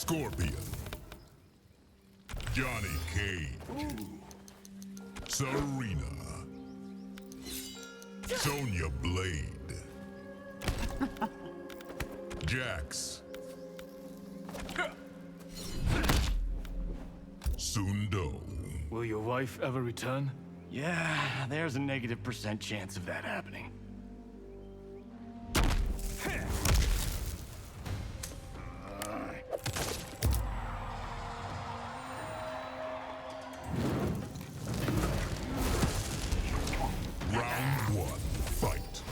Scorpion. Johnny Cage. Serena. Sonya Blade. Jax. Sundo. Will your wife ever return? Yeah, there's a -% chance of that happening. Round one, fight.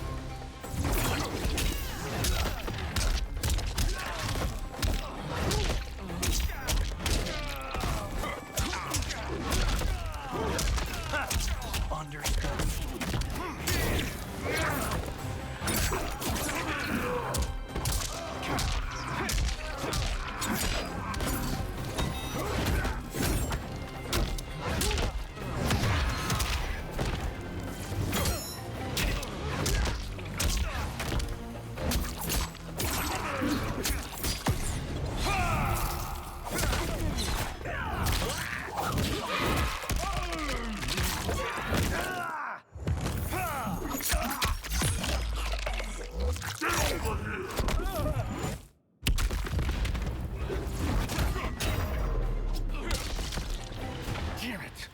Damn it!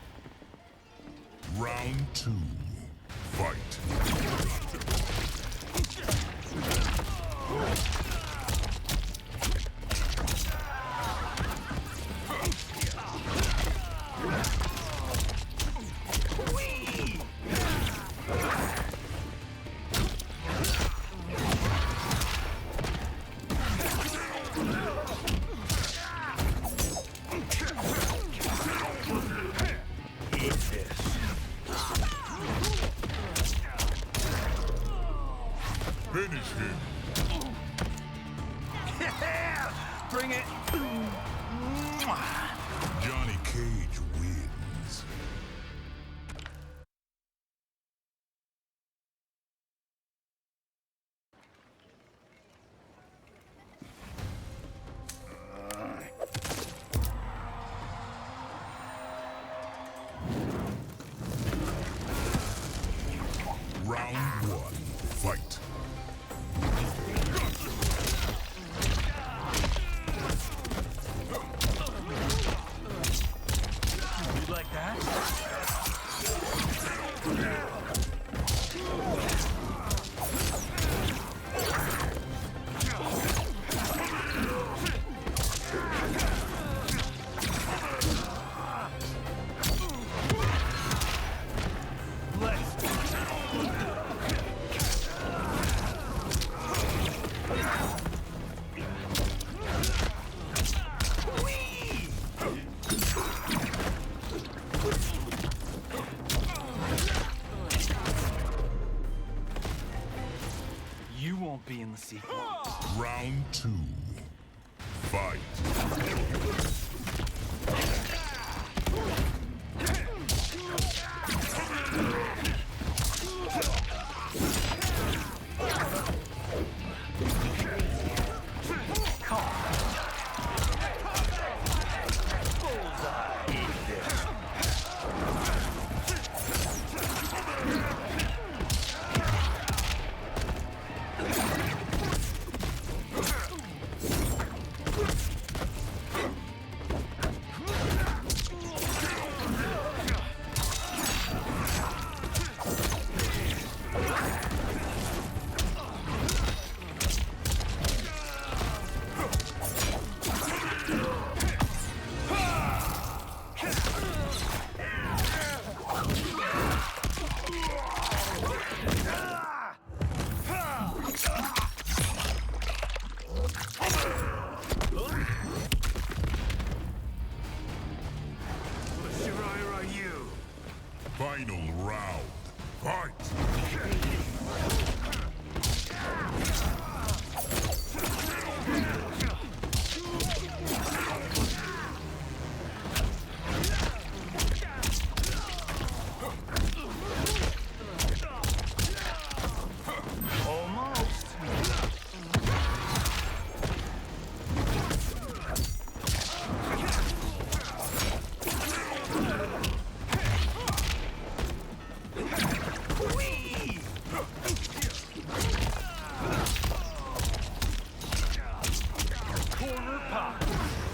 Round two, fight. Finish him. Bring it! Johnny Cage wins. Round one, fight. You like that? You won't be in the sequel. Round two, fight. Final round, fight! Corner pop.